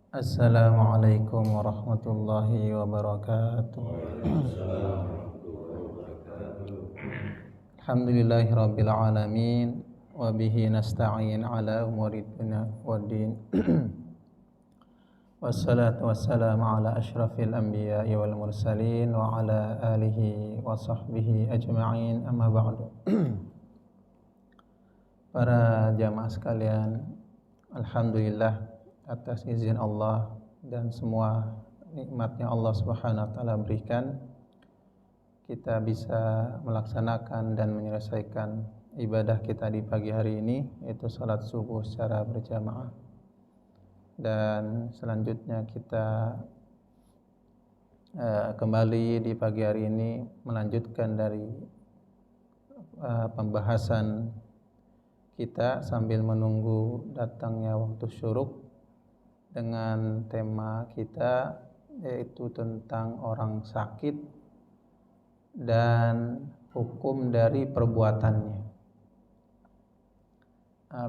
Assalamualaikum warahmatullahi wabarakatuh. Alhamdulillahirabbil alamin wa bihi nasta'in ala umuri dunya waddin. Wassalatu wassalamu ala asyrafil anbiya'i wal mursalin wa ala alihi wa sahbihi ajma'in, amma ba'du. Para jamaah sekalian, alhamdulillah atas izin Allah dan semua nikmatnya Allah Subhanahu wa taala berikan, kita bisa melaksanakan dan menyelesaikan ibadah kita di pagi hari ini, yaitu salat subuh secara berjamaah. Dan selanjutnya kita kembali di pagi hari ini melanjutkan dari pembahasan kita sambil menunggu datangnya waktu syuruk, dengan tema kita yaitu tentang orang sakit dan hukum dari perbuatannya.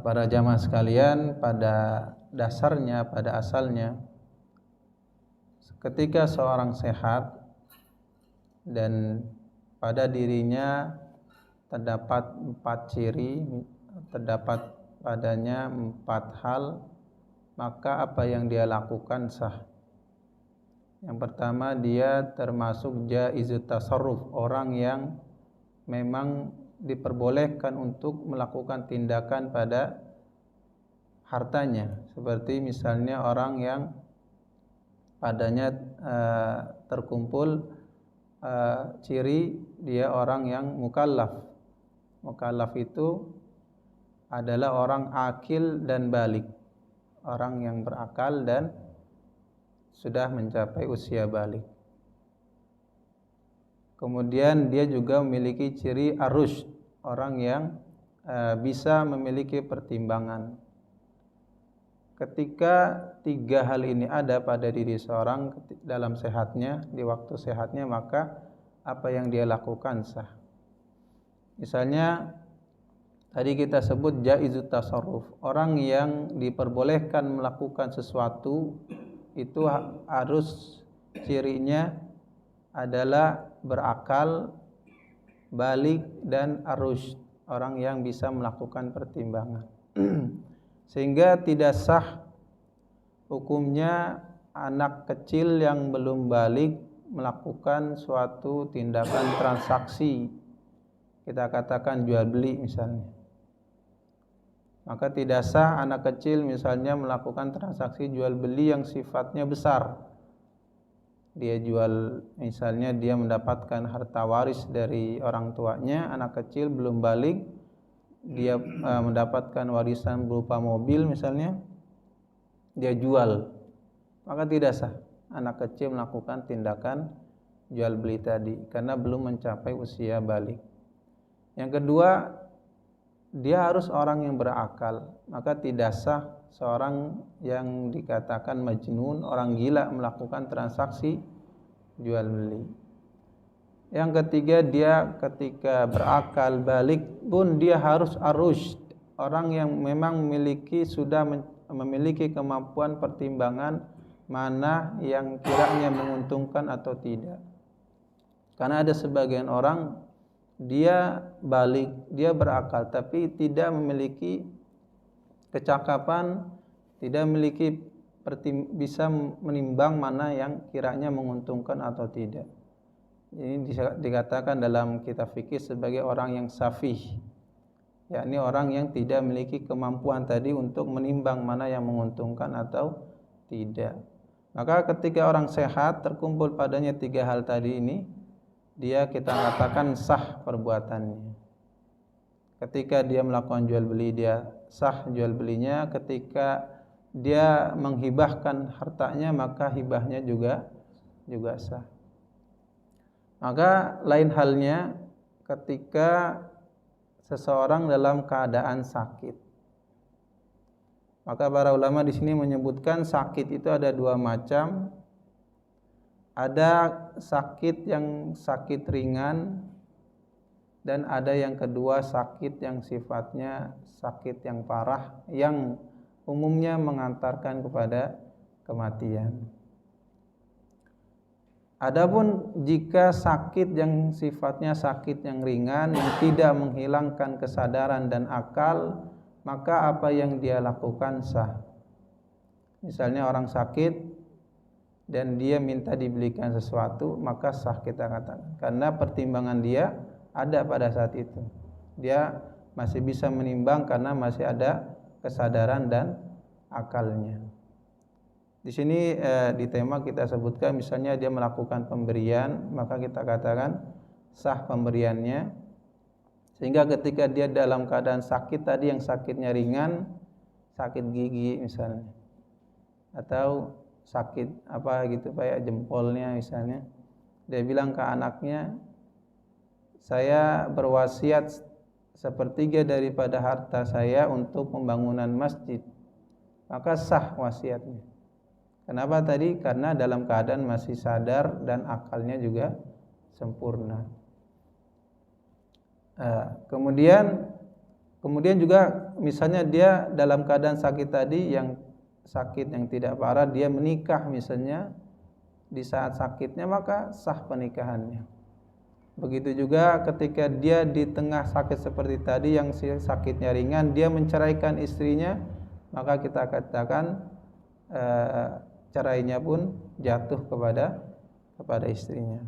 Para jamaah sekalian, pada dasarnya, pada asalnya, ketika seorang sehat dan pada dirinya terdapat 4 ciri, terdapat padanya 4 hal, maka apa yang dia lakukan sah. Yang pertama, dia termasuk jaizut tasarruf, orang yang memang diperbolehkan untuk melakukan tindakan pada hartanya. Seperti misalnya orang yang padanya terkumpul ciri dia orang yang mukallaf. Mukallaf itu adalah orang akil dan balik, orang yang berakal dan sudah mencapai usia balik. Kemudian dia juga memiliki ciri ar-rusyd, orang yang bisa memiliki pertimbangan. Ketika 3 hal ini ada pada diri seorang dalam sehatnya, di waktu sehatnya, maka apa yang dia lakukan sah. Misalnya tadi kita sebut jaizut tasarruf, orang yang diperbolehkan melakukan sesuatu itu harus cirinya adalah berakal, balik, dan ar-rusyd, orang yang bisa melakukan pertimbangan. Sehingga tidak sah hukumnya anak kecil yang belum balik melakukan suatu tindakan transaksi, kita katakan jual beli misalnya. Maka tidak sah anak kecil misalnya melakukan transaksi jual beli yang sifatnya besar. Dia jual, misalnya dia mendapatkan harta waris dari orang tuanya, anak kecil belum balik, dia mendapatkan warisan berupa mobil misalnya, dia jual. Maka tidak sah anak kecil melakukan tindakan jual beli tadi karena belum mencapai usia balik. Yang kedua, dia harus orang yang berakal. Maka tidak sah seorang yang dikatakan majnun, orang gila, melakukan transaksi jual beli. Yang ketiga, dia ketika berakal balik pun dia harus ar-rusyd, orang yang memang sudah memiliki kemampuan pertimbangan mana yang kiranya menguntungkan atau tidak. Karena ada sebagian orang dia balik, dia berakal, tapi tidak memiliki kecakapan, tidak memiliki bisa menimbang mana yang kiranya menguntungkan atau tidak. Ini dikatakan dalam kitab fikih sebagai orang yang safih, yakni orang yang tidak memiliki kemampuan tadi untuk menimbang mana yang menguntungkan atau tidak. Maka ketika orang sehat terkumpul padanya 3 hal tadi ini, dia kita katakan sah perbuatannya. Ketika dia melakukan jual beli, dia sah jual belinya. Ketika dia menghibahkan hartanya, maka hibahnya juga sah. Maka lain halnya ketika seseorang dalam keadaan sakit. Maka para ulama di sini menyebutkan sakit itu ada 2 macam. Ada sakit yang sakit ringan, dan ada yang kedua sakit yang sifatnya sakit yang parah, yang umumnya mengantarkan kepada kematian. Adapun jika sakit yang sifatnya sakit yang ringan yang tidak menghilangkan kesadaran dan akal, maka apa yang dia lakukan sah. Misalnya orang sakit dan dia minta dibelikan sesuatu, maka sah kita katakan. Karena pertimbangan dia ada pada saat itu. Dia masih bisa menimbang karena masih ada kesadaran dan akalnya. Di sini di tema kita sebutkan misalnya dia melakukan pemberian, maka kita katakan sah pemberiannya. Sehingga ketika dia dalam keadaan sakit tadi yang sakitnya ringan, sakit gigi misalnya, atau sakit apa gitu kayak jempolnya misalnya, dia bilang ke anaknya, saya berwasiat sepertiga daripada harta saya untuk pembangunan masjid, maka sah wasiatnya. Kenapa tadi? Karena dalam keadaan masih sadar dan akalnya juga sempurna. Kemudian juga misalnya dia dalam keadaan sakit tadi yang sakit yang tidak parah, dia menikah misalnya di saat sakitnya, maka sah pernikahannya. Begitu juga ketika dia di tengah sakit seperti tadi yang sakitnya ringan, dia menceraikan istrinya, maka kita katakan cerainya pun jatuh kepada istrinya.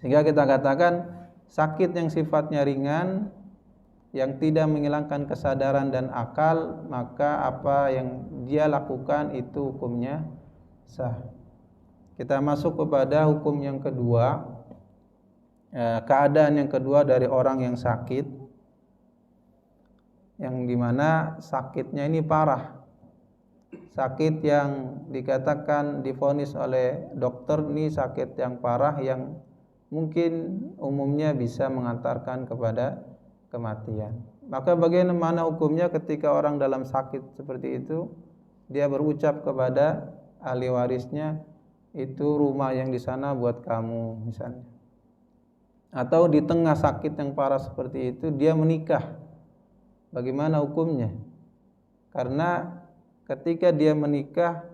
Sehingga kita katakan sakit yang sifatnya ringan yang tidak menghilangkan kesadaran dan akal, maka apa yang dia lakukan itu hukumnya sah. Kita masuk kepada hukum yang kedua, keadaan yang kedua dari orang yang sakit, yang dimana sakitnya ini parah. Sakit yang dikatakan divonis oleh dokter ini sakit yang parah yang mungkin umumnya bisa mengantarkan kepada kematian. Maka bagaimana hukumnya ketika orang dalam sakit seperti itu, dia berucap kepada ahli warisnya, itu rumah yang di sana buat kamu misalnya. Atau di tengah sakit yang parah seperti itu dia menikah. Bagaimana hukumnya? Karena ketika dia menikah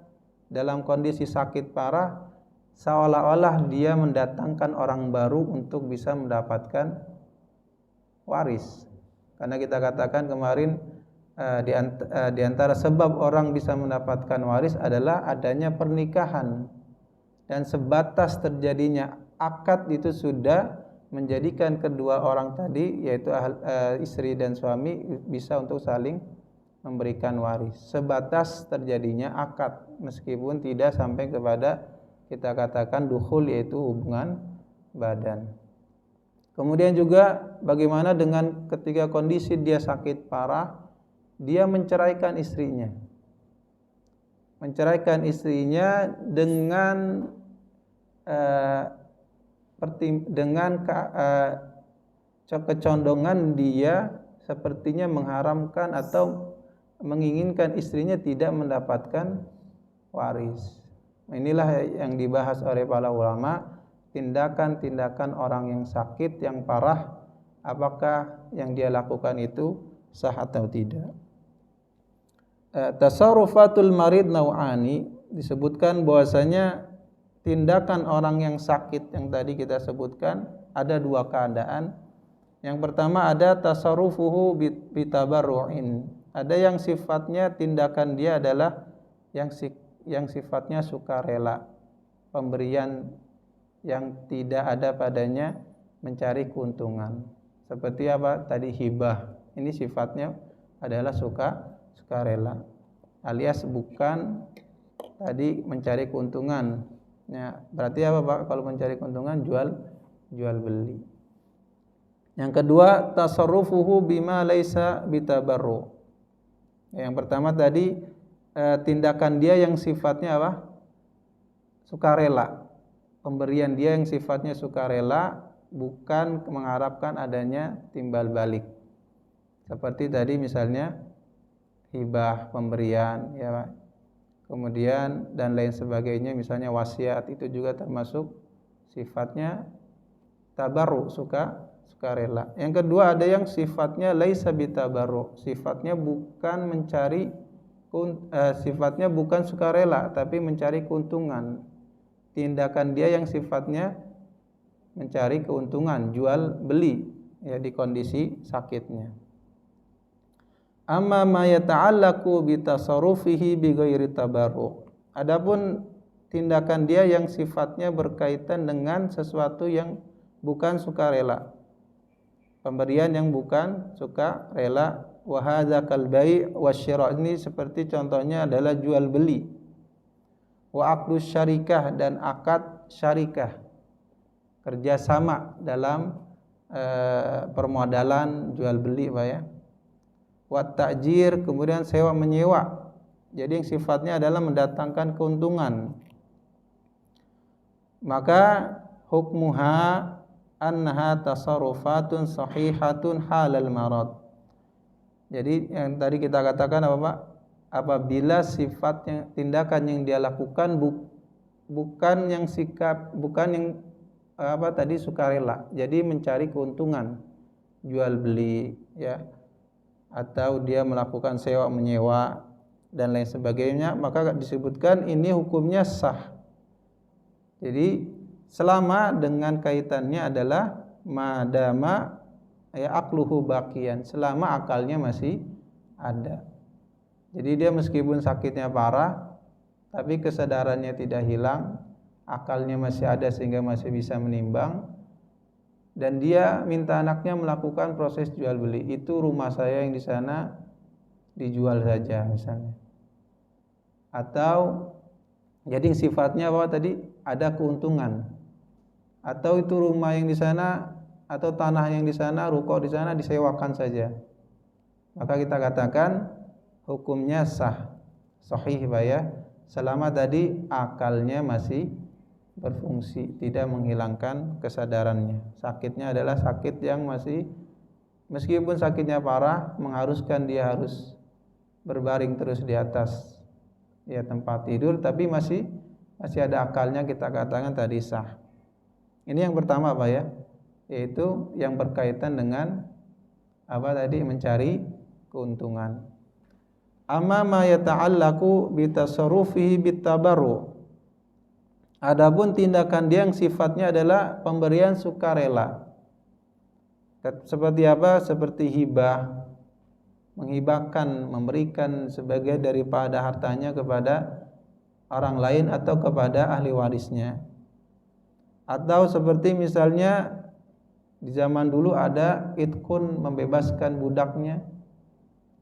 dalam kondisi sakit parah, seolah-olah dia mendatangkan orang baru untuk bisa mendapatkan waris. Karena kita katakan kemarin di antara sebab orang bisa mendapatkan waris adalah adanya pernikahan. Dan sebatas terjadinya akad itu sudah menjadikan kedua orang tadi, yaitu istri dan suami, bisa untuk saling memberikan waris. Sebatas terjadinya akad, meskipun tidak sampai kepada kita katakan dukhul, yaitu hubungan badan. Kemudian juga bagaimana dengan ketika kondisi dia sakit parah, dia menceraikan istrinya. Menceraikan istrinya dengan kecondongan dia sepertinya mengharamkan atau menginginkan istrinya tidak mendapatkan waris. Inilah yang dibahas oleh para ulama, tindakan-tindakan orang yang sakit yang parah, apakah yang dia lakukan itu sah atau tidak. Tasarrufatul marid nau'ani, disebutkan bahwasanya tindakan orang yang sakit yang tadi kita sebutkan ada dua keadaan. Yang pertama ada tasarrufuhu bitabarru'in. Ada yang sifatnya tindakan dia adalah yang sifatnya sukarela, pemberian yang tidak ada padanya mencari keuntungan. Seperti apa? Tadi hibah. Ini sifatnya adalah sukarela. Alias bukan tadi mencari keuntungan. Ya, berarti apa Pak? Kalau mencari keuntungan jual beli. Yang kedua, tasarrufuhu bima laisa bitabarru. Yang pertama tadi tindakan dia yang sifatnya apa? Sukarela. Pemberian dia yang sifatnya sukarela, bukan mengharapkan adanya timbal balik. Seperti tadi misalnya hibah, pemberian, ya Pak. Kemudian dan lain sebagainya, misalnya wasiat, itu juga termasuk sifatnya tabarru, sukarela. Yang kedua ada yang sifatnya laisa bitabarru, sifatnya bukan mencari sifatnya bukan sukarela tapi mencari keuntungan. Tindakan dia yang sifatnya mencari keuntungan, jual beli ya di kondisi sakitnya. Amma ma yata'allaqu bi tasarrufihi bi ghairi tabarruk. Adapun tindakan dia yang sifatnya berkaitan dengan sesuatu yang bukan sukarela. Pemberian yang bukan sukarela. Wa hadza kal bai' wasyira', ini seperti contohnya adalah jual beli. Wa aqdus syarikah, dan akad syarikah, kerjasama dalam permodalan jual beli Pak ya. Wa ta'jir, kemudian sewa menyewa. Jadi yang sifatnya adalah mendatangkan keuntungan. Maka hukmuha annaha tasarrufatun sahihatun halal marad. Jadi yang tadi kita katakan apa Pak? Apabila sifatnya, tindakan yang dia lakukan bukan yang sukarela. Jadi mencari keuntungan, jual beli ya, atau dia melakukan sewa menyewa dan lain sebagainya, maka disebutkan ini hukumnya sah. Jadi selama dengan kaitannya adalah madama ya aqluhu baqiyan, selama akalnya masih ada. Jadi dia meskipun sakitnya parah tapi kesadarannya tidak hilang, akalnya masih ada sehingga masih bisa menimbang, dan dia minta anaknya melakukan proses jual beli. Itu rumah saya yang di sana dijual saja misalnya. Atau jadi sifatnya apa tadi? Ada keuntungan. Atau itu rumah yang di sana atau tanah yang di sana, ruko di sana disewakan saja. Maka kita katakan hukumnya sah, sahih Pak ya, selama tadi akalnya masih berfungsi, tidak menghilangkan kesadarannya. Sakitnya adalah sakit yang masih, meskipun sakitnya parah, mengharuskan dia harus berbaring terus di atas ya tempat tidur, tapi masih ada akalnya, kita katakan tadi sah. Ini yang pertama Pak ya, yaitu yang berkaitan dengan apa tadi, mencari keuntungan. Amma ma yata'allaqu bi tasarrufihi bit tabarru. Adapun tindakan dia yang sifatnya adalah pemberian sukarela. Seperti apa? Seperti hibah, menghibahkan, memberikan sebagian daripada hartanya kepada orang lain atau kepada ahli warisnya. Atau seperti misalnya di zaman dulu ada itkun, membebaskan budaknya.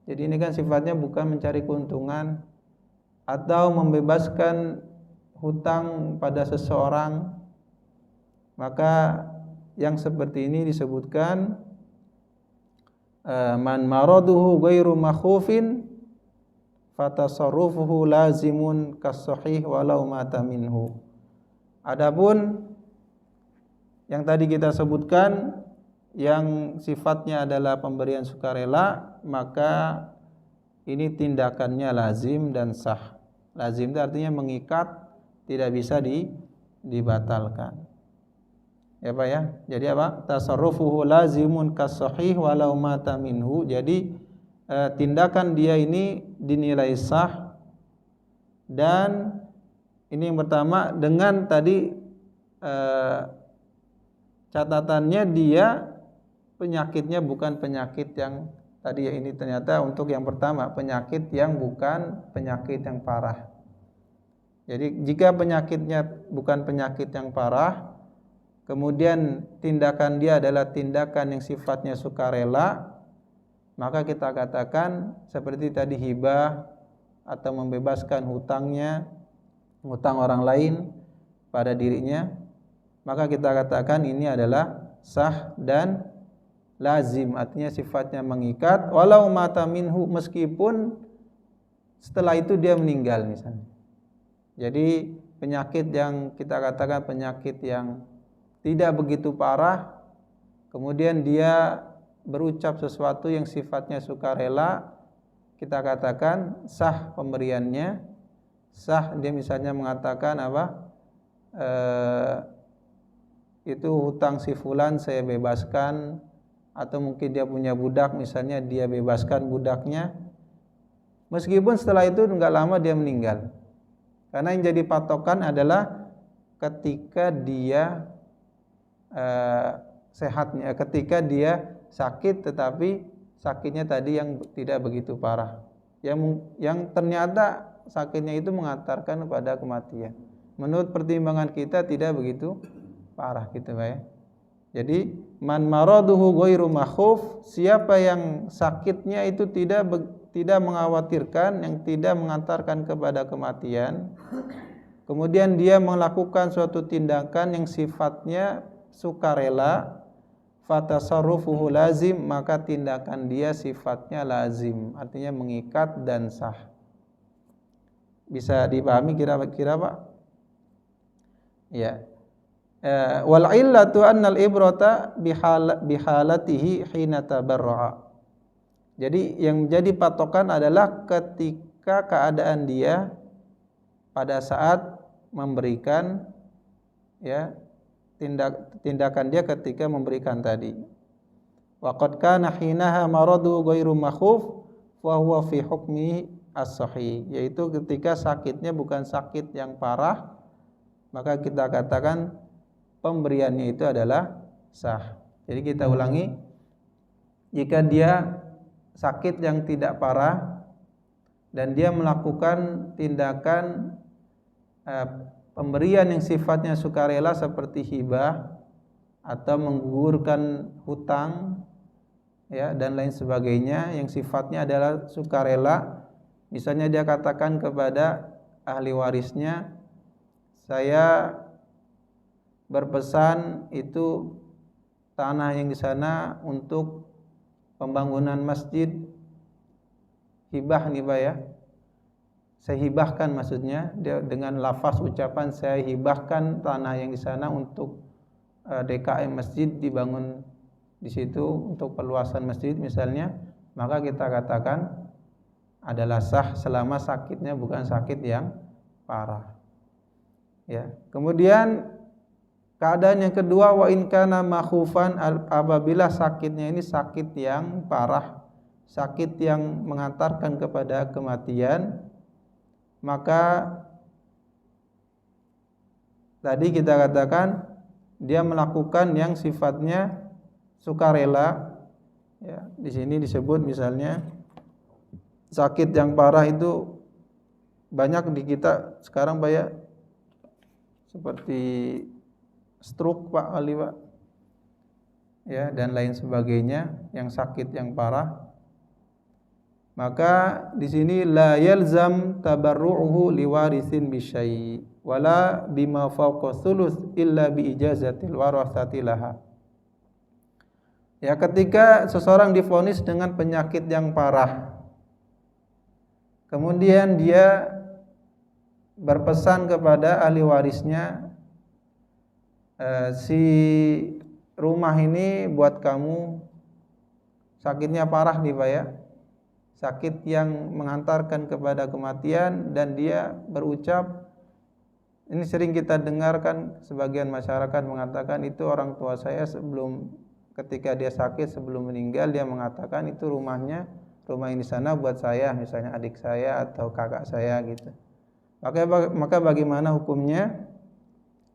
Jadi ini kan sifatnya bukan mencari keuntungan. Atau membebaskan hutang pada seseorang. Maka yang seperti ini disebutkan man maraduhu ghairu makhufin fatasarrufuhu lazimun kas-sahih walau mata minhu. Adapun yang tadi kita sebutkan yang sifatnya adalah pemberian sukarela, maka ini tindakannya lazim dan sah. Lazim itu artinya mengikat, tidak bisa dibatalkan. Ya Pak ya. Jadi apa? Tasarrufuhu lazimun kas-sahih walau mata minhu. Jadi tindakan dia ini dinilai sah, dan ini yang pertama dengan tadi catatannya dia penyakitnya bukan penyakit yang tadi ya, ini ternyata untuk yang pertama penyakit yang bukan penyakit yang parah. Jadi jika penyakitnya bukan penyakit yang parah, kemudian tindakan dia adalah tindakan yang sifatnya sukarela, maka kita katakan seperti tadi hibah atau membebaskan hutangnya, hutang orang lain pada dirinya, maka kita katakan ini adalah sah dan lazim, artinya sifatnya mengikat walau mata minhu, meskipun setelah itu dia meninggal misalnya. Jadi penyakit yang kita katakan penyakit yang tidak begitu parah, kemudian dia berucap sesuatu yang sifatnya sukarela, kita katakan sah pemberiannya, sah. Dia misalnya mengatakan apa, itu hutang si fulan saya bebaskan, atau mungkin dia punya budak misalnya dia bebaskan budaknya, Meskipun setelah itu enggak lama dia meninggal. Karena yang jadi patokan adalah ketika dia sehatnya, ketika dia sakit tetapi sakitnya tadi yang tidak begitu parah. Yang ternyata sakitnya itu mengantarkan kepada kematian. Menurut pertimbangan kita tidak begitu parah gitu Pak ya. Jadi man maraduhu ghairu makhuf, siapa yang sakitnya itu tidak mengkhawatirkan, yang tidak mengantarkan kepada kematian, kemudian dia melakukan suatu tindakan yang sifatnya sukarela, fatasarrufuhu lazim, maka tindakan dia sifatnya lazim, artinya mengikat dan sah. Bisa dipahami kira-kira Pak? Ya. Wal illatu annal ibrata bihalatihi hina tabarra'a. Jadi yang menjadi patokan adalah ketika keadaan dia pada saat memberikan ya tindakan dia ketika memberikan tadi. Wa qad kana hinaha maradu ghairu makhuf wa huwa fi hukmi as-sahih, yaitu ketika sakitnya bukan sakit yang parah, maka kita katakan pemberiannya itu adalah sah. Jadi kita ulangi, jika dia sakit yang tidak parah dan dia melakukan tindakan pemberian yang sifatnya sukarela seperti hibah atau menggugurkan hutang ya dan lain sebagainya yang sifatnya adalah sukarela, misalnya dia katakan kepada ahli warisnya, saya berpesan itu tanah yang di sana untuk pembangunan masjid, hibah nih Pak ya. Saya hibahkan, maksudnya dia dengan lafaz ucapan saya hibahkan tanah yang di sana untuk DKM masjid dibangun di situ untuk perluasan masjid misalnya, maka kita katakan adalah sah selama sakitnya bukan sakit yang parah. Ya. Kemudian keadaan yang kedua, wa in kana makhufan, apabila sakitnya ini sakit yang parah, sakit yang mengantarkan kepada kematian, maka tadi kita katakan dia melakukan yang sifatnya sukarela. Ya, di sini disebut misalnya sakit yang parah itu banyak di kita sekarang Pak ya, seperti stroke Pak Ali Pak ya dan lain sebagainya yang sakit yang parah, maka di sini la yalzam tabarru'uhu liwarithin bisyai wala bima fawqa thuluth illa bi ijazatil warathati laha. Ya, ketika seseorang divonis dengan penyakit yang parah, kemudian dia berpesan kepada ahli warisnya, si rumah ini buat kamu, sakitnya parah nih Pak ya, sakit yang mengantarkan kepada kematian, dan dia berucap, ini sering kita dengarkan sebagian masyarakat mengatakan itu orang tua saya ketika dia sakit sebelum meninggal dia mengatakan itu rumah ini sana buat saya, misalnya adik saya atau kakak saya gitu. Maka bagaimana hukumnya?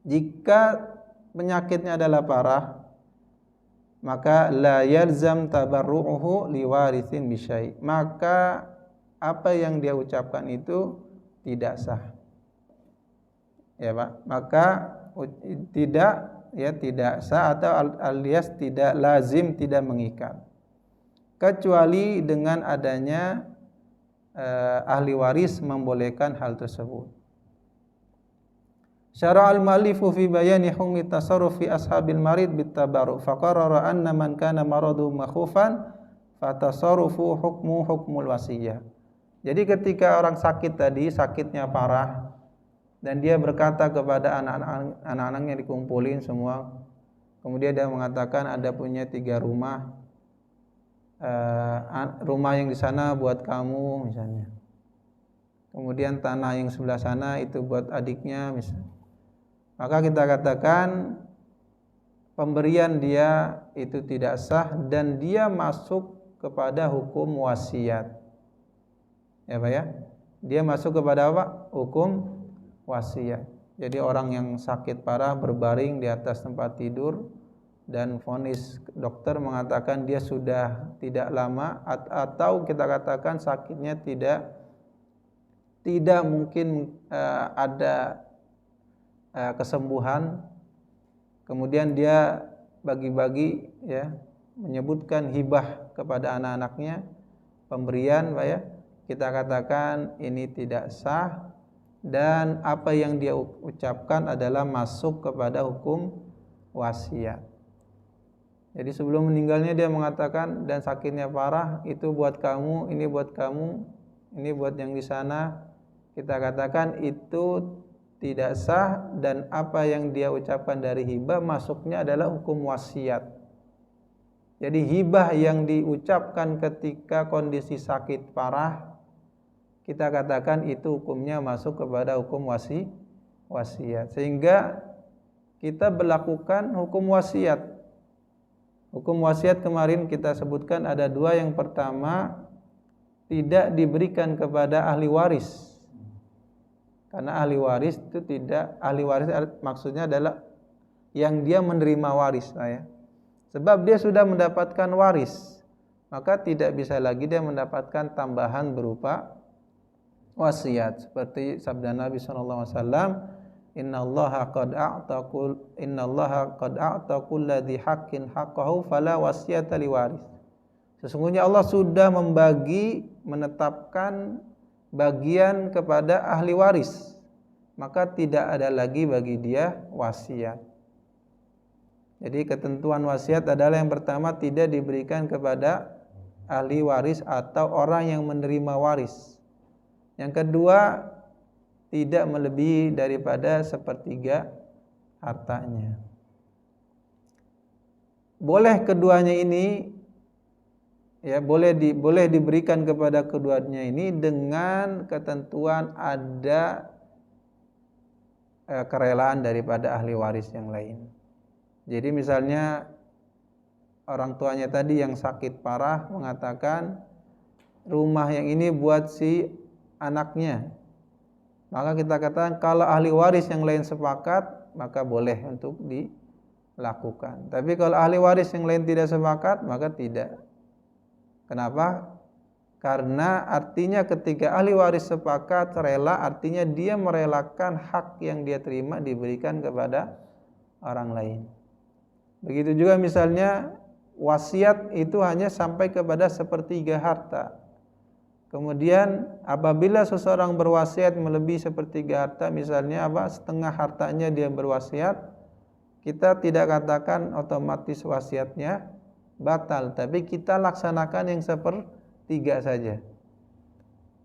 Jika penyakitnya adalah parah, maka la yalzam tabarru'uhu liwarithin bisyai, maka apa yang dia ucapkan itu tidak sah. Ya Pak, maka tidak sah atau alias tidak lazim, tidak mengikat, kecuali dengan adanya ahli waris membolehkan hal tersebut. Syara'al mu'allifu fi bayani hukmi tasarruf fi ashabil marid bitabarru faqarrara anna man kana maradu makhufan fatasarrufu hukmul wasiyah. Jadi ketika orang sakit tadi, sakitnya parah, dan dia berkata kepada anak-anaknya dikumpulin semua, kemudian dia mengatakan ada punya 3 rumah, rumah yang di sana buat kamu misalnya, kemudian tanah yang sebelah sana itu buat adiknya misalnya, maka kita katakan pemberian dia itu tidak sah dan dia masuk kepada hukum wasiat. Ya Pak ya. Dia masuk kepada apa? Hukum wasiat. Jadi orang yang sakit parah berbaring di atas tempat tidur dan vonis dokter mengatakan dia sudah tidak lama atau kita katakan sakitnya tidak mungkin ada kesembuhan, kemudian dia bagi-bagi ya, menyebutkan hibah kepada anak-anaknya, pemberian Pak ya, kita katakan ini tidak sah dan apa yang dia ucapkan adalah masuk kepada hukum wasiat. Jadi sebelum meninggalnya dia mengatakan dan sakitnya parah, itu buat kamu, ini buat kamu, ini buat yang di sana. Kita katakan itu tidak sah dan apa yang dia ucapkan dari hibah masuknya adalah hukum wasiat. Jadi hibah yang diucapkan ketika kondisi sakit parah, kita katakan itu hukumnya masuk kepada hukum wasiat. Sehingga kita berlakukan hukum wasiat. Hukum wasiat kemarin kita sebutkan ada dua. Yang pertama, tidak diberikan kepada ahli waris. Karena ahli waris itu tidak, ahli waris maksudnya adalah yang dia menerima waris ya. Sebab dia sudah mendapatkan waris, maka tidak bisa lagi dia mendapatkan tambahan berupa wasiat. Seperti sabda Nabi SAW, Innallaha qad a'ta kulladzi haqqin haqqahu fala wasiyata liwaris. Sesungguhnya Allah sudah menetapkan bagian kepada ahli waris, maka tidak ada lagi bagi dia wasiat. Jadi ketentuan wasiat adalah yang pertama tidak diberikan kepada ahli waris atau orang yang menerima waris. Yang kedua, tidak melebihi daripada sepertiga hartanya. Boleh keduanya ini ya, boleh diberikan kepada keduanya ini dengan ketentuan ada kerelaan daripada ahli waris yang lain. Jadi misalnya orang tuanya tadi yang sakit parah mengatakan rumah yang ini buat si anaknya, maka kita katakan kalau ahli waris yang lain sepakat maka boleh untuk dilakukan. Tapi kalau ahli waris yang lain tidak sepakat maka tidak. Kenapa? Karena artinya ketika ahli waris sepakat rela, artinya dia merelakan hak yang dia terima diberikan kepada orang lain. Begitu juga misalnya wasiat itu hanya sampai kepada sepertiga harta. Kemudian apabila seseorang berwasiat melebihi sepertiga harta, misalnya setengah hartanya dia berwasiat, kita tidak katakan otomatis wasiatnya batal, tapi kita laksanakan yang sepertiga saja.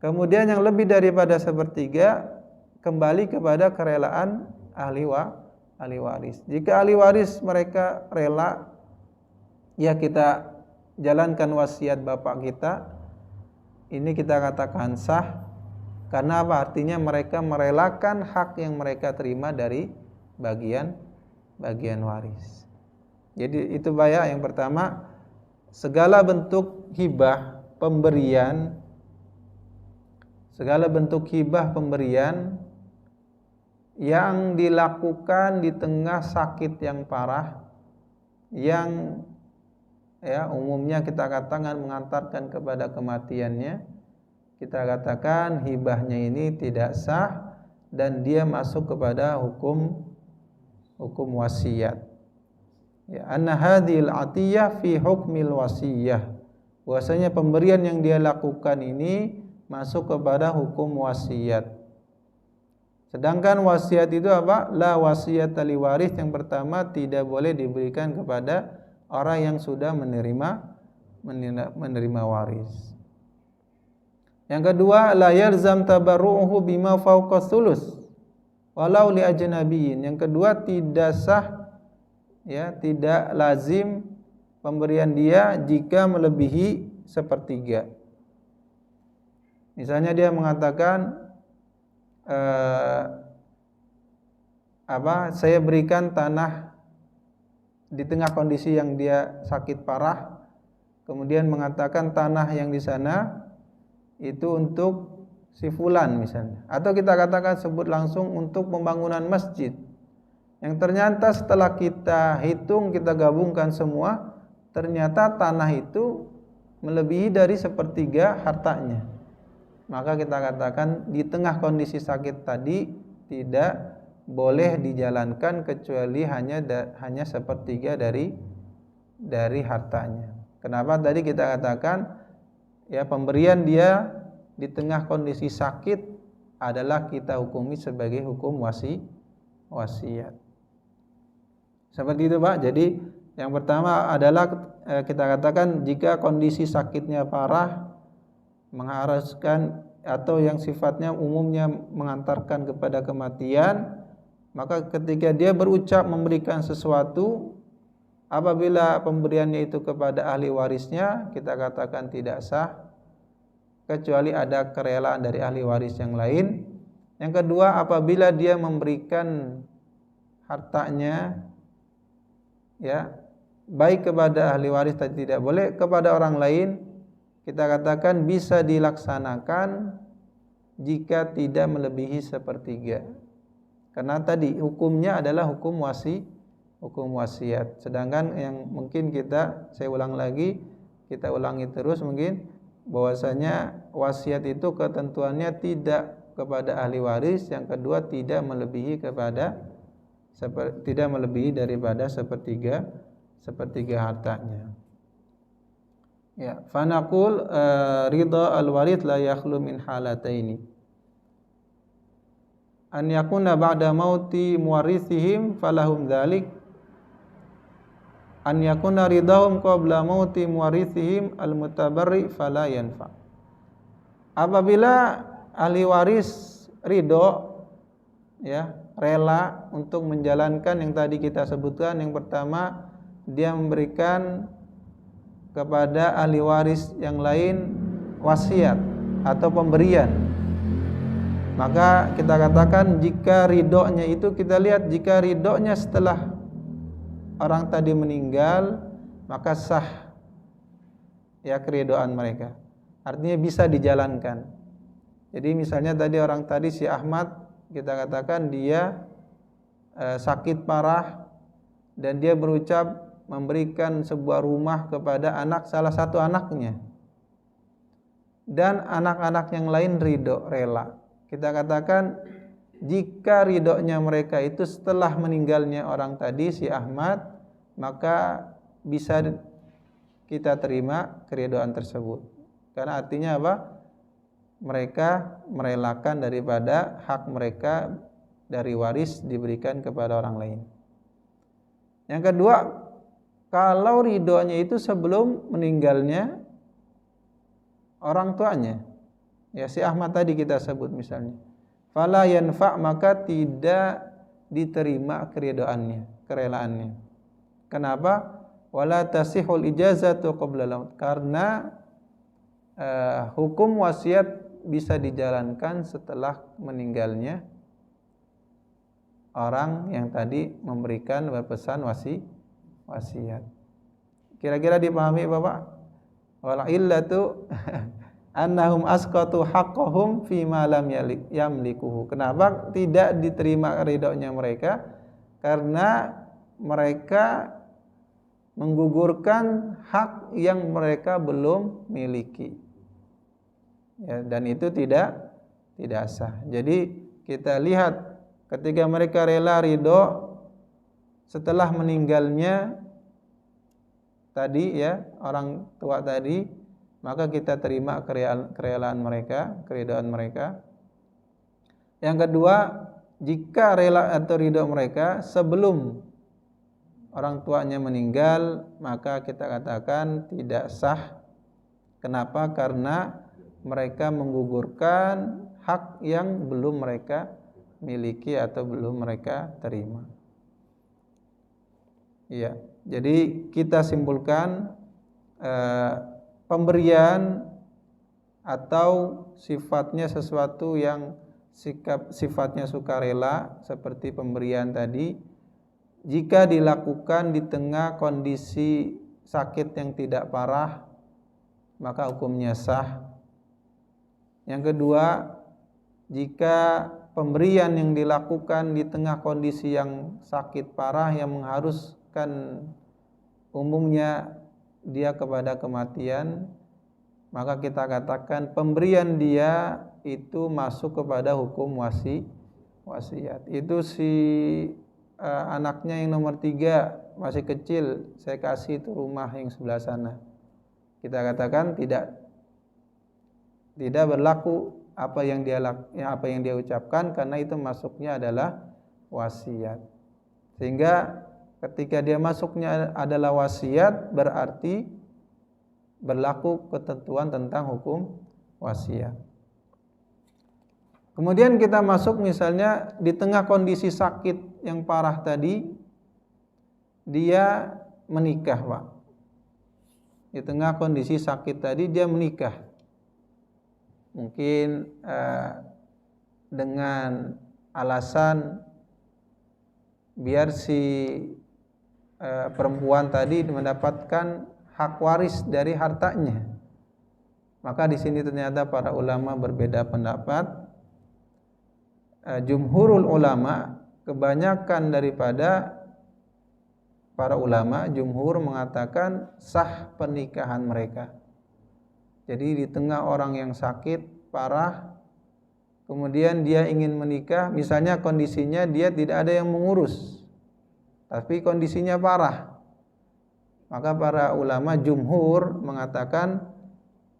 Kemudian yang lebih daripada sepertiga kembali kepada kerelaan ahli waris. Jika ahli waris mereka rela, ya kita jalankan wasiat bapak kita. Ini kita katakan sah. Karena apa? Artinya mereka merelakan hak yang mereka terima dari bagian waris. Jadi itu yang pertama, segala bentuk hibah pemberian, yang dilakukan di tengah sakit yang parah, yang umumnya kita katakan mengantarkan kepada kematiannya, kita katakan hibahnya ini tidak sah dan dia masuk kepada hukum wasiat. Ya, anna hadhil atiyah fi hukmil wasiyah. Bahwasanya pemberian yang dia lakukan ini masuk kepada hukum wasiat. Sedangkan wasiat itu apa? La wasiyata liwaris. Yang pertama tidak boleh diberikan kepada orang yang sudah menerima waris. Yang kedua, la yalzam tabarru'uhu bima fawqa thuluts walau li ajnabiyyin. Yang kedua, tidak sah ya, tidak lazim pemberian dia jika melebihi sepertiga. Misalnya dia mengatakan saya berikan tanah di tengah kondisi yang dia sakit parah, kemudian mengatakan tanah yang di sana itu untuk si fulan misalnya, atau kita katakan sebut langsung untuk pembangunan masjid, yang ternyata setelah kita hitung, kita gabungkan semua, ternyata tanah itu melebihi dari sepertiga hartanya, maka kita katakan di tengah kondisi sakit tadi tidak boleh dijalankan kecuali hanya sepertiga dari hartanya. Kenapa tadi kita katakan ya, pemberian dia di tengah kondisi sakit adalah kita hukumi sebagai hukum wasiat. Seperti itu Pak. Jadi yang pertama adalah kita katakan jika kondisi sakitnya parah, mengharuskan atau yang sifatnya umumnya mengantarkan kepada kematian, maka ketika dia berucap memberikan sesuatu, apabila pemberiannya itu kepada ahli warisnya, kita katakan tidak sah kecuali ada kerelaan dari ahli waris yang lain. Yang kedua, apabila dia memberikan hartanya ya baik kepada ahli waris tadi tidak boleh, kepada orang lain kita katakan bisa dilaksanakan jika tidak melebihi sepertiga. Karena tadi hukumnya adalah hukum wasiat. Sedangkan yang mungkin saya ulangi terus mungkin, bahwasanya wasiat itu ketentuannya tidak kepada ahli waris, yang kedua tidak melebihi daripada sepertiga hartanya. Ya, fanaqul ridha al-warith la yakhlu min halataini. An yakuna ba'da mauti muwarithihim falahum dzalik, an yakuna ridahum qabla mauti muwarithihim al-mutabarri fala yanfa. Apabila ahli waris ridho ya, rela untuk menjalankan yang tadi kita sebutkan, yang pertama dia memberikan kepada ahli waris yang lain wasiat atau pemberian, maka kita katakan jika ridhonya itu, kita lihat jika ridhonya setelah orang tadi meninggal, maka sah ya keridhaan mereka, artinya bisa dijalankan. Jadi misalnya tadi orang tadi si Ahmad, kita katakan dia sakit parah dan dia berucap memberikan sebuah rumah kepada salah satu anaknya, dan anak-anak yang lain ridho, rela. Kita katakan jika ridhonya mereka itu setelah meninggalnya orang tadi si Ahmad, maka bisa kita terima keridhaan tersebut. Karena artinya apa? Mereka merelakan daripada hak mereka dari waris diberikan kepada orang lain. Yang kedua, kalau ridhonya itu sebelum meninggalnya orang tuanya, ya si Ahmad tadi kita sebut misalnya, fala yanfa, maka tidak diterima keridhaannya, kerelaannya. Kenapa? Wala tasihul ijazatu qabla laut, karena hukum wasiat bisa dijalankan setelah meninggalnya orang yang tadi memberikan berpesan wasiat. Kira-kira dipahami Bapak? Wal illatu annahum asqatu haqqahum fi ma lam yamlikuhu. Kenapa tidak diterima ridhonya mereka? Karena mereka menggugurkan hak yang mereka belum miliki. Ya, dan itu tidak sah. Jadi kita lihat ketika mereka rela ridho setelah meninggalnya tadi ya orang tua tadi, maka kita terima kerelaan mereka, keridhaan mereka. Yang kedua, jika rela atau ridho mereka sebelum orang tuanya meninggal, maka kita katakan tidak sah. Kenapa? Karena mereka menggugurkan hak yang belum mereka miliki atau belum mereka terima. Iya, jadi kita simpulkan pemberian atau sifatnya sesuatu yang sifatnya sukarela seperti pemberian tadi, jika dilakukan di tengah kondisi sakit yang tidak parah, maka hukumnya sah. Yang kedua, jika pemberian yang dilakukan di tengah kondisi yang sakit parah yang mengharuskan umumnya dia kepada kematian, maka kita katakan pemberian dia itu masuk kepada hukum wasiat. Itu si anaknya yang nomor 3 masih kecil, saya kasih itu rumah yang sebelah sana. Kita katakan tidak berlaku apa yang dia ucapkan, karena itu masuknya adalah wasiat. Sehingga ketika dia masuknya adalah wasiat, berarti berlaku ketentuan tentang hukum wasiat. Kemudian kita masuk misalnya di tengah kondisi sakit yang parah tadi, dia menikah, Pak. Di tengah kondisi sakit tadi dia menikah. Mungkin dengan alasan biar si perempuan tadi mendapatkan hak waris dari hartanya. Maka di sini ternyata para ulama berbeda pendapat. Jumhurul ulama, kebanyakan daripada para ulama, jumhur mengatakan sah pernikahan mereka. Jadi di tengah orang yang sakit parah, kemudian dia ingin menikah, misalnya kondisinya dia tidak ada yang mengurus, tapi kondisinya parah, maka para ulama jumhur mengatakan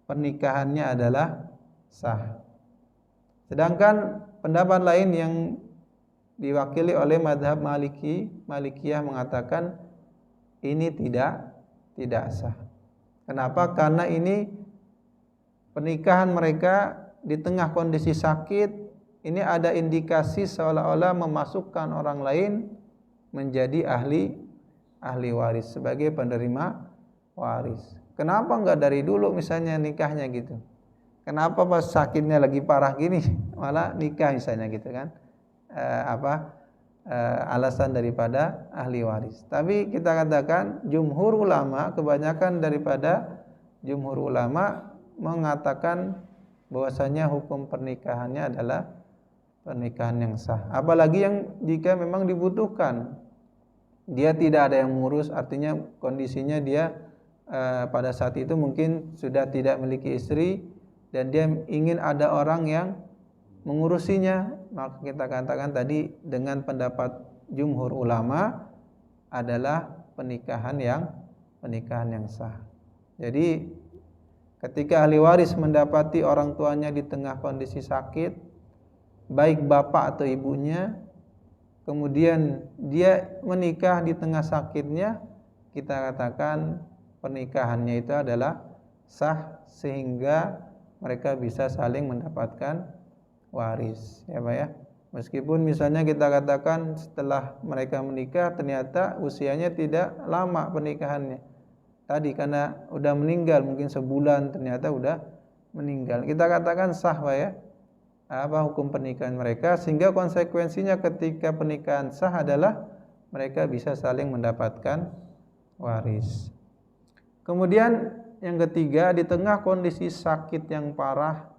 pernikahannya adalah sah. Sedangkan pendapat lain yang diwakili oleh mazhab Malikiyah mengatakan ini tidak sah. Kenapa? Karena ini pernikahan mereka di tengah kondisi sakit, ini ada indikasi seolah-olah memasukkan orang lain menjadi ahli waris, sebagai penerima waris. Kenapa enggak dari dulu misalnya nikahnya gitu? Kenapa pas sakitnya lagi parah gini malah nikah misalnya gitu kan? Alasan daripada ahli waris. Tapi kita katakan jumhur ulama, kebanyakan daripada jumhur ulama mengatakan bahwasanya hukum pernikahannya adalah pernikahan yang sah. Apalagi yang jika memang dibutuhkan, dia tidak ada yang mengurus, artinya kondisinya dia pada saat itu mungkin sudah tidak memiliki istri dan dia ingin ada orang yang mengurusinya, maka kita katakan tadi dengan pendapat jumhur ulama adalah pernikahan yang sah. Jadi ketika ahli waris mendapati orang tuanya di tengah kondisi sakit, baik bapak atau ibunya, kemudian dia menikah di tengah sakitnya, kita katakan pernikahannya itu adalah sah sehingga mereka bisa saling mendapatkan waris, ya Pak ya. Meskipun misalnya kita katakan setelah mereka menikah ternyata usianya tidak lama pernikahannya. Tadi karena udah meninggal mungkin sebulan ternyata udah meninggal. Kita katakan sah Pak ya. Hukum pernikahan mereka, sehingga konsekuensinya ketika pernikahan sah adalah mereka bisa saling mendapatkan waris. Kemudian yang ketiga, di tengah kondisi sakit yang parah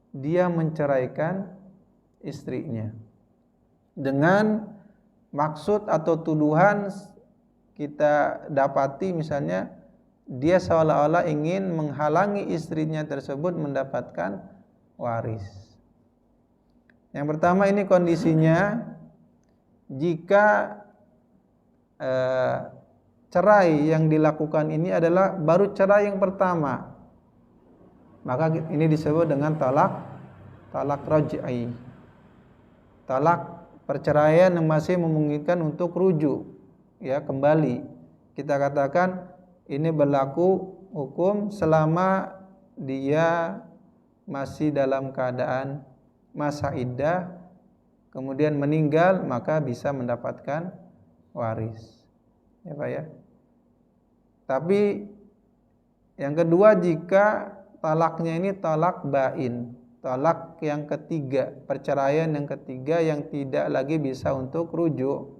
dia menceraikan istrinya dengan maksud atau tuduhan kita dapati misalnya dia seolah-olah ingin menghalangi istrinya tersebut mendapatkan waris. Yang pertama, ini kondisinya jika cerai yang dilakukan ini adalah baru cerai yang pertama, maka ini disebut dengan talak raj'i, talak perceraian yang masih memungkinkan untuk rujuk, ya, kembali. Kita katakan ini berlaku hukum selama dia masih dalam keadaan masa iddah, kemudian meninggal, maka bisa mendapatkan waris, ya Pak ya. Tapi yang kedua, jika talaknya ini talak bain, talak yang ketiga, perceraian yang ketiga yang tidak lagi bisa untuk rujuk,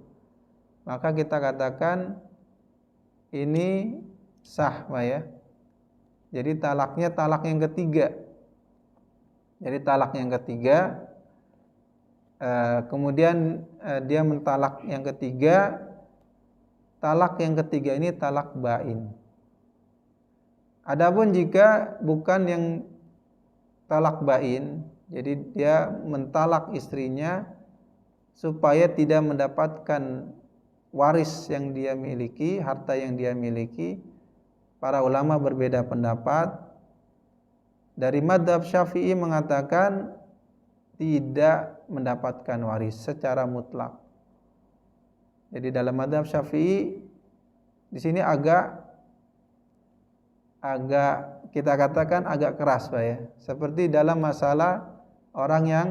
maka kita katakan ini sah Pak ya. Jadi talaknya talak yang ketiga. Jadi talak yang ketiga kemudian dia mentalak yang ketiga. Talak yang ketiga ini talak bain. Adapun jika bukan yang talak bain, jadi dia mentalak istrinya supaya tidak mendapatkan waris yang dia miliki, harta yang dia miliki, para ulama berbeda pendapat. Dari mazhab Syafi'i mengatakan tidak mendapatkan waris secara mutlak. Jadi dalam mazhab Syafi'i di sini agak kita katakan agak keras, Pak ya. Seperti dalam masalah orang yang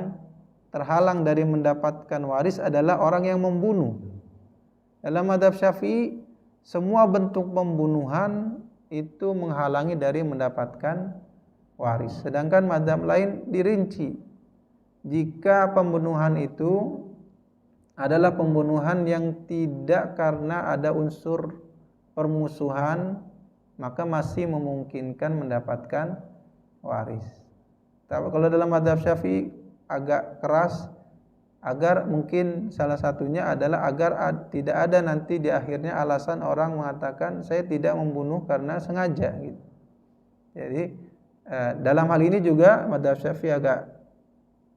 terhalang dari mendapatkan waris adalah orang yang membunuh. Dalam mazhab Syafi'i semua bentuk pembunuhan itu menghalangi dari mendapatkan waris. Sedangkan mazhab lain dirinci. Jika pembunuhan itu adalah pembunuhan yang tidak karena ada unsur permusuhan, maka masih memungkinkan mendapatkan waris. Tapi kalau dalam mazhab Syafi'i agak keras, agar mungkin salah satunya adalah agar tidak ada nanti di akhirnya alasan orang mengatakan saya tidak membunuh karena sengaja gitu. Jadi dalam hal ini juga mazhab Syafi'i agak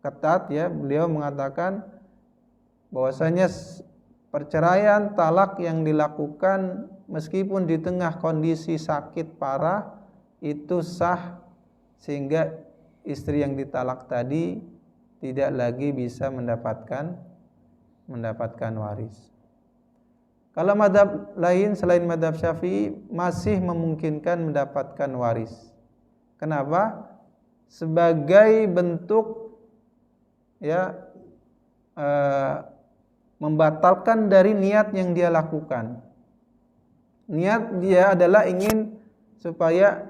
ketat ya. Beliau mengatakan bahwasanya perceraian talak yang dilakukan meskipun di tengah kondisi sakit parah itu sah, sehingga istri yang ditalak tadi tidak lagi bisa mendapatkan waris. Kalau mazhab lain selain mazhab Syafi'i masih memungkinkan mendapatkan waris. Kenapa? Sebagai bentuk ya membatalkan dari niat yang dia lakukan. Niat dia adalah ingin supaya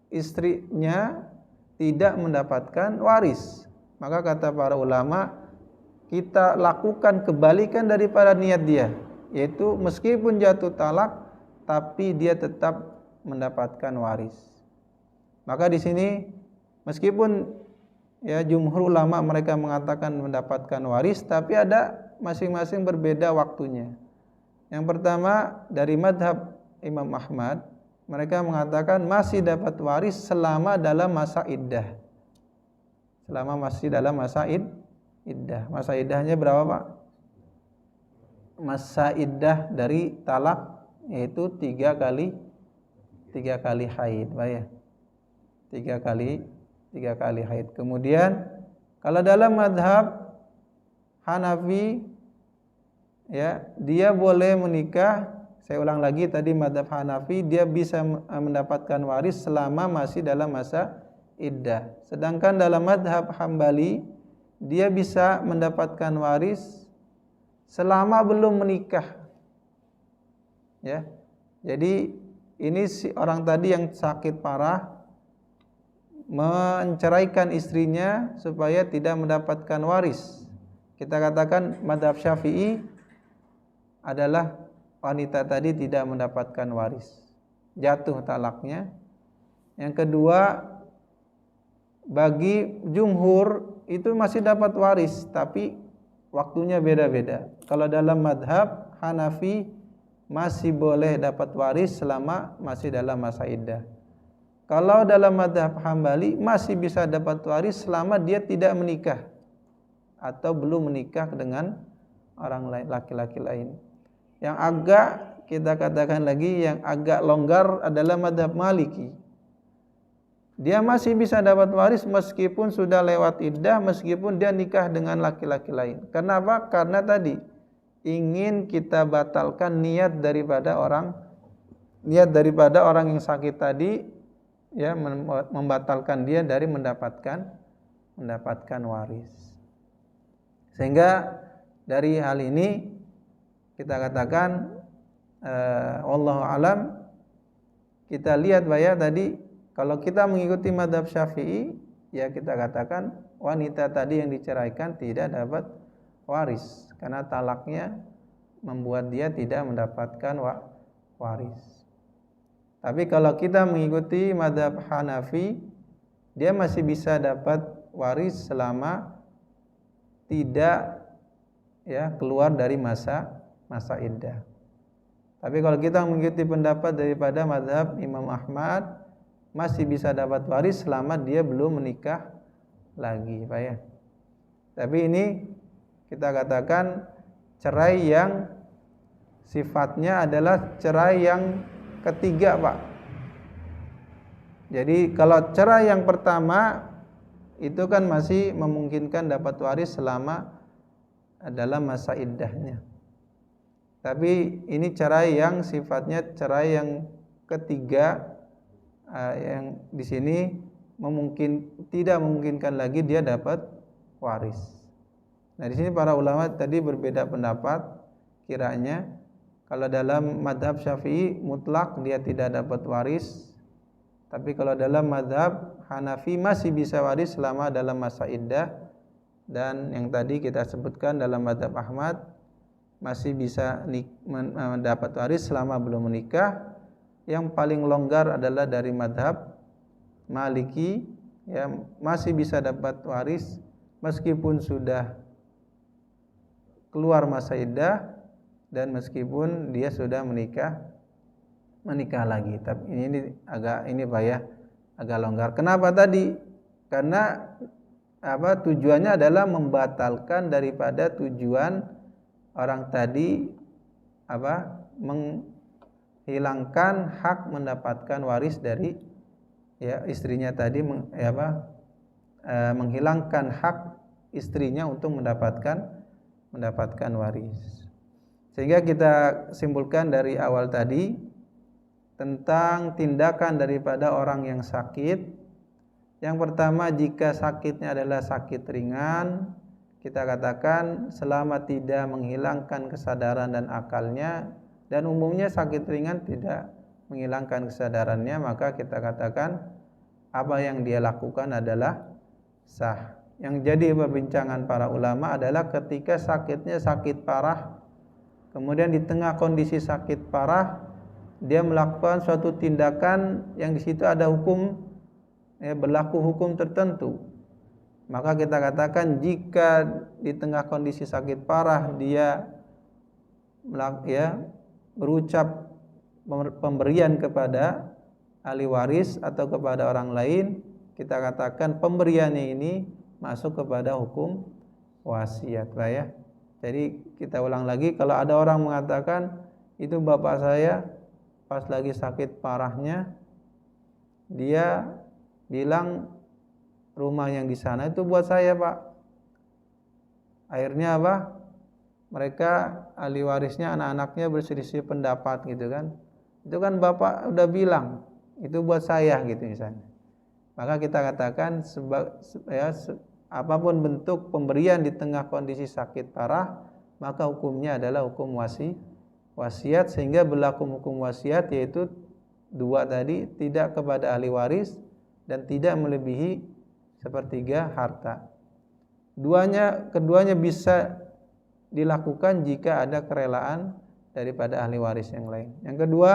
istrinya tidak mendapatkan waris. Maka kata para ulama, kita lakukan kebalikan daripada niat dia, yaitu meskipun jatuh talak tapi dia tetap mendapatkan waris. Maka di sini meskipun ya jumhur ulama mereka mengatakan mendapatkan waris, tapi ada masing-masing berbeda waktunya. Yang pertama dari madhab Imam Ahmad, mereka mengatakan masih dapat waris selama dalam masa iddah. Selama masih dalam masa iddah. Masa iddahnya berapa, Pak? Masa iddah dari talak yaitu 3 kali haid, Pak ya. 3 kali haid. Kemudian kalau dalam madhab Hanafi ya, dia boleh menikah. Saya ulang lagi, tadi madhab Hanafi dia bisa mendapatkan waris selama masih dalam masa iddah. Sedangkan dalam madhab Hambali dia bisa mendapatkan waris selama belum menikah. Ya, jadi ini si orang tadi yang sakit parah menceraikan istrinya supaya tidak mendapatkan waris. Kita katakan mazhab Syafi'i adalah wanita tadi tidak mendapatkan waris, jatuh talaknya. Yang kedua, bagi jumhur itu masih dapat waris, tapi waktunya beda-beda. Kalau dalam madhab Hanafi masih boleh dapat waris selama masih dalam masa iddah. Kalau dalam madhab Hambali masih bisa dapat waris selama dia tidak menikah atau belum menikah dengan orang lain, laki-laki lain. Yang agak kita katakan lagi yang agak longgar adalah madhab Maliki. Dia masih bisa dapat waris meskipun sudah lewat iddah, meskipun dia nikah dengan laki-laki lain. Kenapa? Karena tadi ingin kita batalkan niat daripada orang yang sakit tadi, ya, membatalkan dia dari mendapatkan waris. Sehingga dari hal ini kita katakan wallahu alam, kita lihat ya tadi kalau kita mengikuti mazhab Syafi'i, ya kita katakan wanita tadi yang diceraikan tidak dapat waris karena talaknya membuat dia tidak mendapatkan waris. Tapi kalau kita mengikuti mazhab Hanafi, dia masih bisa dapat waris selama tidak ya keluar dari masa iddah. Tapi kalau kita mengikuti pendapat daripada mazhab Imam Ahmad, masih bisa dapat waris selama dia belum menikah lagi, Pak ya. Tapi ini kita katakan cerai yang sifatnya adalah cerai yang ketiga, Pak. Jadi kalau cerai yang pertama itu kan masih memungkinkan dapat waris selama dalam masa iddahnya. Tapi ini cerai yang sifatnya cerai yang ketiga, yang di sini tidak memungkinkan lagi dia dapat waris. Nah, di sini para ulama tadi berbeda pendapat, kiranya kalau dalam mazhab Syafi'i mutlak dia tidak dapat waris. Tapi kalau dalam mazhab Hanafi masih bisa waris selama dalam masa iddah, dan yang tadi kita sebutkan dalam mazhab Ahmad masih bisa mendapat waris selama belum menikah. Yang paling longgar adalah dari mazhab Maliki, ya, masih bisa dapat waris meskipun sudah keluar masa iddah dan meskipun dia sudah menikah lagi. Tapi ini Pak ya, agak longgar. Kenapa tadi? Karena tujuannya adalah membatalkan daripada tujuan orang tadi menghilangkan hak mendapatkan waris dari istrinya tadi, menghilangkan hak istrinya untuk mendapatkan waris. Sehingga kita simpulkan dari awal tadi tentang tindakan daripada orang yang sakit. Yang pertama, jika sakitnya adalah sakit ringan, kita katakan selama tidak menghilangkan kesadaran dan akalnya, dan umumnya sakit ringan tidak menghilangkan kesadarannya, maka kita katakan apa yang dia lakukan adalah sah. Yang jadi perbincangan para ulama adalah ketika sakitnya sakit parah, kemudian di tengah kondisi sakit parah dia melakukan suatu tindakan yang di situ ada hukum, berlaku hukum tertentu. Maka kita katakan jika di tengah kondisi sakit parah dia berucap pemberian kepada ahli waris atau kepada orang lain, kita katakan pemberiannya ini masuk kepada hukum wasiat, Pak ya. Jadi kita ulang lagi, kalau ada orang mengatakan itu bapak saya pas lagi sakit parahnya, dia bilang rumah yang di sana itu buat saya, Pak. Akhirnya mereka ahli warisnya, anak-anaknya berselisih pendapat gitu kan. Itu kan bapak udah bilang itu buat saya gitu misalnya. Maka kita katakan apapun bentuk pemberian di tengah kondisi sakit parah, maka hukumnya adalah hukum wasiat, sehingga berlaku hukum wasiat, yaitu dua tadi, tidak kepada ahli waris dan tidak melebihi sepertiga harta. Keduanya bisa dilakukan jika ada kerelaan daripada ahli waris yang lain. Yang kedua,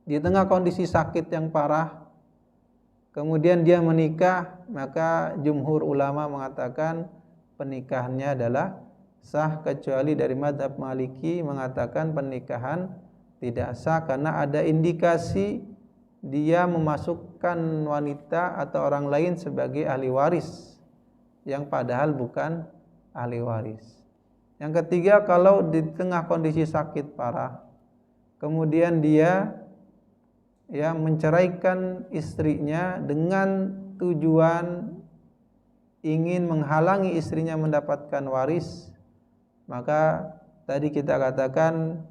di tengah kondisi sakit yang parah, kemudian dia menikah, maka jumhur ulama mengatakan pernikahannya adalah sah, kecuali dari mazhab Maliki mengatakan pernikahan tidak sah karena ada indikasi dia memasukkan wanita atau orang lain sebagai ahli waris yang padahal bukan ahli waris. Yang ketiga, kalau di tengah kondisi sakit parah kemudian dia menceraikan istrinya dengan tujuan ingin menghalangi istrinya mendapatkan waris, maka tadi kita katakan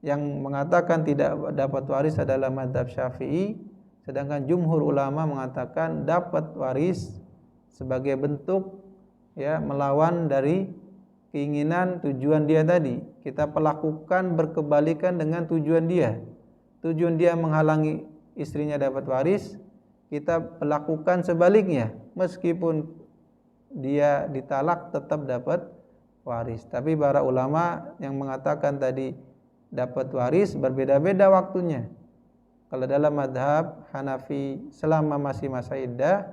yang mengatakan tidak dapat waris adalah mazhab Syafi'i, sedangkan jumhur ulama mengatakan dapat waris sebagai bentuk melawan dari keinginan tujuan dia tadi. Kita perlakukan berkebalikan dengan tujuan dia. Tujuan dia menghalangi istrinya dapat waris, kita perlakukan sebaliknya. Meskipun dia ditalak tetap dapat waris. Tapi para ulama yang mengatakan tadi dapat waris berbeda-beda waktunya. Kalau dalam mazhab Hanafi selama masih masa iddah,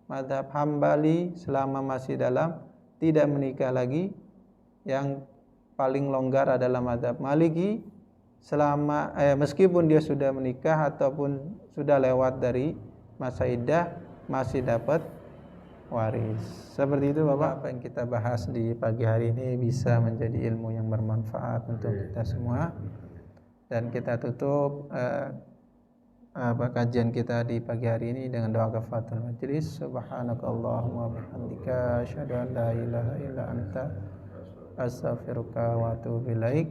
mazhab Hambali selama masih dalam tidak menikah lagi, yang paling longgar adalah mazhab Maliki, selama meskipun dia sudah menikah ataupun sudah lewat dari masa iddah masih dapat waris. Seperti itu Bapak, apa yang kita bahas di pagi hari ini bisa menjadi ilmu yang bermanfaat untuk kita semua. Dan kita tutup kajian kita di pagi hari ini dengan doa kafaratul majelis. Subhanakallahumma wa bihamdika asyhadu an la ilaha illa anta astaghfiruka wa atubu ilaik.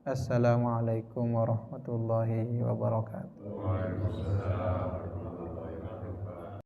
Assalamualaikum warahmatullahi wabarakatuh.